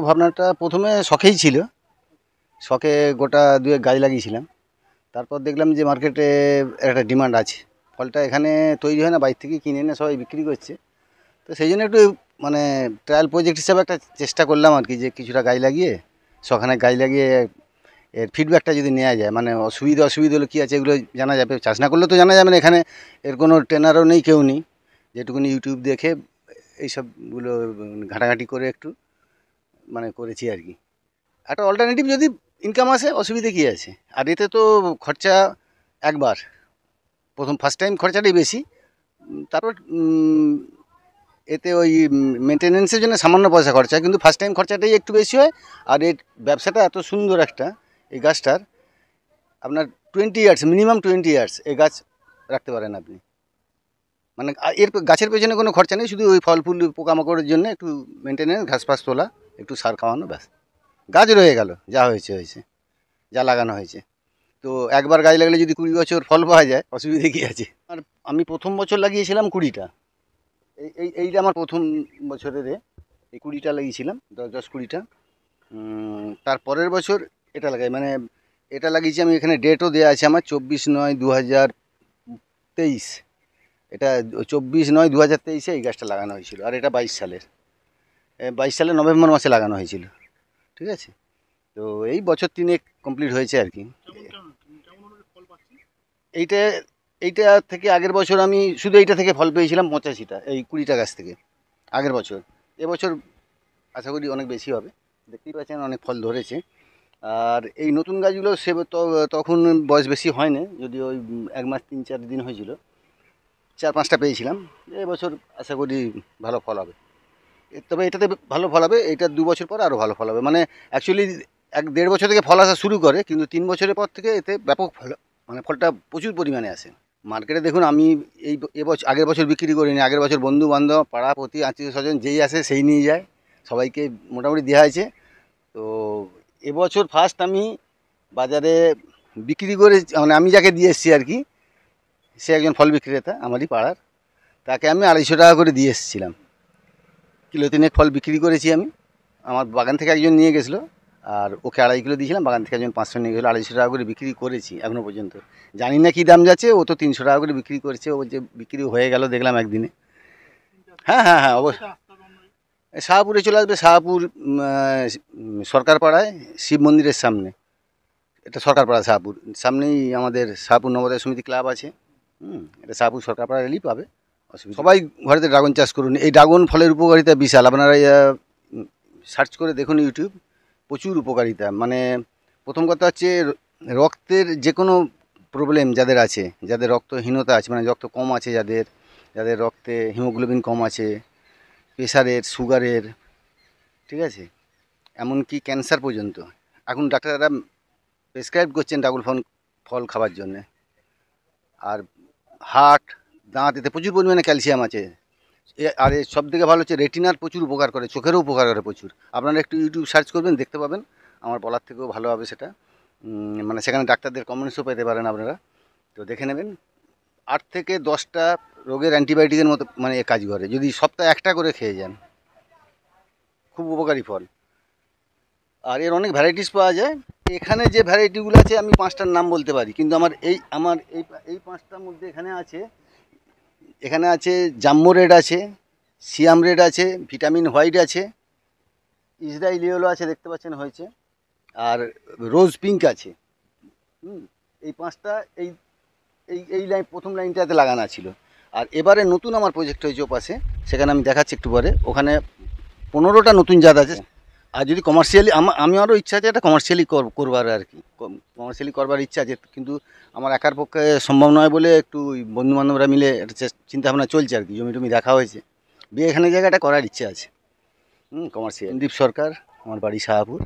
ভাবনাটা প্রথমে শখেই ছিল, শখে গোটা দুয়েক গাছ লাগিয়েছিলাম। তারপর দেখলাম যে মার্কেটে একটা ডিমান্ড আছে, ফলটা এখানে তৈরি হয় না, বাইরে থেকে কিনে এনে সবাই বিক্রি করছে। তো সেই জন্য একটু মানে ট্রায়াল প্রজেক্ট হিসাবে একটা চেষ্টা করলাম আর কি, যে কিছুটা গাছ লাগিয়ে শখানে গাছ লাগিয়ে এর ফিডব্যাকটা যদি নেওয়া যায়, মানে অসুবিধাগুলো কী আছে এগুলো জানা যাবে। চাষ না করলে তো জানা যাবে না, এখানে এর কোনো ট্রেনারও নেই, কেউ নেই। যেটুকুনি ইউটিউব দেখে এইসবগুলো ঘাঁটাঘাঁটি করে একটু মানে করেছি আর কি। একটা অল্টারনেটিভ যদি ইনকাম আসে, অসুবিধে কী আছে? আর এতে তো খরচা একবার, ফার্স্ট টাইম খরচাটাই বেশি। তারপর এতে ওই মেনটেনেন্সের জন্য সামান্য পয়সা খরচা, কিন্তু ফার্স্ট টাইম খরচাটাই একটু বেশি হয়। আর এর ব্যবসাটা এত সুন্দর একটা, এই গাছটার আপনার 20 ইয়ার্স, মিনিমাম 20 ইয়ার্স এই গাছ রাখতে পারেন আপনি। মানে এর গাছের পেছনে কোনো খরচা নেই, শুধু ওই ফল ফুল পোকামাকড়ের জন্য একটু মেনটেনেন্স, ঘাস ফাস তোলা, একটু সার খাওয়ানো, ব্যাস গাছ রয়ে গেল। যা হয়েছে হয়েছে, যা লাগানো হয়েছে। তো একবার গাছ লাগলে যদি 20 বছর ফল পাওয়া যায়, অসুবিধে কী আছে? আর আমি প্রথম বছর লাগিয়েছিলাম 20টা। এইটা আমার প্রথম বছরের এই 20টা লাগিয়েছিলাম, 10-20টা। তার পরের বছর এটা লাগাই, মানে এটা লাগিয়েছি আমি, এখানে ডেটও দেওয়া আছে আমার, 24/9/2023। এটা 24/9/2023 এই গাছটা লাগানো হয়েছিল। আর এটা 22 সালের নভেম্বর মাসে লাগানো হয়েছিল। ঠিক আছে, তো এই বছর 3 কমপ্লিট হয়েছে আর কি। এইটা এইটা থেকে আগের বছর আমি শুধু এইটা থেকে ফল পেয়েছিলাম 85টা, এই 20টা গাছ থেকে আগের বছর। এবছর আশা করি অনেক বেশি হবে, দেখতেই পাচ্ছেন অনেক ফল ধরেছে। আর এই নতুন গাছগুলো তখন বয়স বেশি হয়নি, যদি ওই 1 মাস 3-4 দিন হয়েছিল, 4-5টা পেয়েছিলাম। এবছর আশা করি ভালো ফল হবে। তবে এটাতে ভালো ফল হবে, এটা 2 বছর পর আরও ভালো ফল হবে। মানে অ্যাকচুয়ালি 1-1.5 বছর থেকে ফল আসা শুরু করে, কিন্তু 3 বছরের পর থেকে এতে ব্যাপক ফল, মানে ফলটা প্রচুর পরিমাণে আসে। মার্কেটে দেখুন, আমি এবছর, আগের বছর বিক্রি করিনি। আগের বছর বন্ধু বান্ধব, পাড়া প্রতি, আত্মীয় স্বজন যেই আসে সেই নিয়ে যায়, সবাইকে মোটামুটি দেওয়া হয়েছে। তো এবছর ফার্স্ট আমি বাজারে বিক্রি করে, মানে আমি যাকে দিয়ে এসেছি আর কি, সে একজন ফল বিক্রেতা আমারই পাড়ার, তাকে আমি 250 টাকা করে দিয়ে এসেছিলাম। কিলো 3 ফল বিক্রি করেছি আমি। আমার বাগান থেকে একজন নিয়ে গেছিলো, আর ওকে 2.5 কিলো দিয়েছিলাম। বাগান থেকে একজন 500 নিয়ে গেছিলো, 250 টাকা করে বিক্রি করেছি এখনও পর্যন্ত। জানি না কী দাম যাচ্ছে, ও তো 300 টাকা করে বিক্রি করেছে, ও যে বিক্রি হয়ে গেল দেখলাম একদিনে। হ্যাঁ হ্যাঁ হ্যাঁ, অবশ্যই। শাহপুরে চলে আসবে, শাহপুর সরকারপাড়ায় শিব মন্দিরের সামনে। এটা সরকারপাড়া, শাহপুর সামনেই আমাদের শাহপুর নবোদয় সমিতি ক্লাব আছে। এটা শাহপুর সরকারপাড়া এলেই পাবে, অসুবিধা। সবাই ঘরেতে ড্রাগন চাষ করুন, এই ড্রাগন ফলের উপকারিতা বিশাল। আপনারা সার্চ করে দেখুন ইউটিউব, প্রচুর উপকারিতা। মানে প্রথম কথা হচ্ছে, রক্তের যে কোনো প্রবলেম যাদের আছে, যাদের রক্তহীনতা আছে, মানে রক্ত কম আছে, যাদের যাদের রক্তে হিমোগ্লোবিন কম আছে, প্রেশারের, সুগারের, ঠিক আছে, এমনকি ক্যান্সার পর্যন্ত এখন ডাক্তাররা প্রেসক্রাইব করছেন ড্রাগন ফল খাবার জন্যে। আর হার্ট, দাঁত, এতে প্রচুর পরিমাণে ক্যালসিয়াম আছে। আর এর সবথেকে ভালো হচ্ছে রেটিনার প্রচুর উপকার করে, চোখেরও উপকার করে প্রচুর। আপনারা একটু ইউটিউব সার্চ করবেন, দেখতে পাবেন। আমার বলার থেকেও ভালো হবে সেটা। মানে সেখানে ডাক্তারদের কমেন্টসও পেতে পারেন আপনারা, তো দেখে নেবেন। 8 থেকে 10টা রোগের অ্যান্টিবায়োটিকের মতো মানে এ কাজ করে, যদি সপ্তাহে একটা করে খেয়ে যান। খুব উপকারী ফল। আর এর অনেক ভ্যারাইটিস পাওয়া যায়। এখানে যে ভ্যারাইটিগুলো আছে আমি 5টার নাম বলতে পারি, কিন্তু আমার এই 5টার মধ্যে এখানে আছে জাম্বো রেড আছে, সিয়াম রেড আছে, ভিটামিন হোয়াইট আছে, ইসরায়েল ইয়েলো আছে, দেখতে পাচ্ছেন হয়েছে, আর রোজ পিঙ্ক আছে। এই 5টা এই এই এই লাইন, প্রথম লাইনটাতে লাগানো ছিল। আর এবারে নতুন আমার প্রজেক্ট হয়েছে ওপাশে, সেখানে আমি দেখাচ্ছি একটু পরে। ওখানে 15টা নতুন জাত আছে। আর যদি কমার্শিয়ালি, আমারও ইচ্ছা আছে এটা কমার্শিয়ালি করবার আর কি, কমার্শিয়ালি করবার ইচ্ছা আছে, কিন্তু আমার একার পক্ষে সম্ভব নয় বলে একটু বন্ধুবান্ধবরা মিলে একটা চিন্তাভাবনা চলছে আর কি। জমি টমি দেখা হয়েছে, এখানে জায়গাটা করার ইচ্ছে আছে। কমার্শিয়াল। সন্দীপ সরকার, আমার বাড়ি শাহপুর।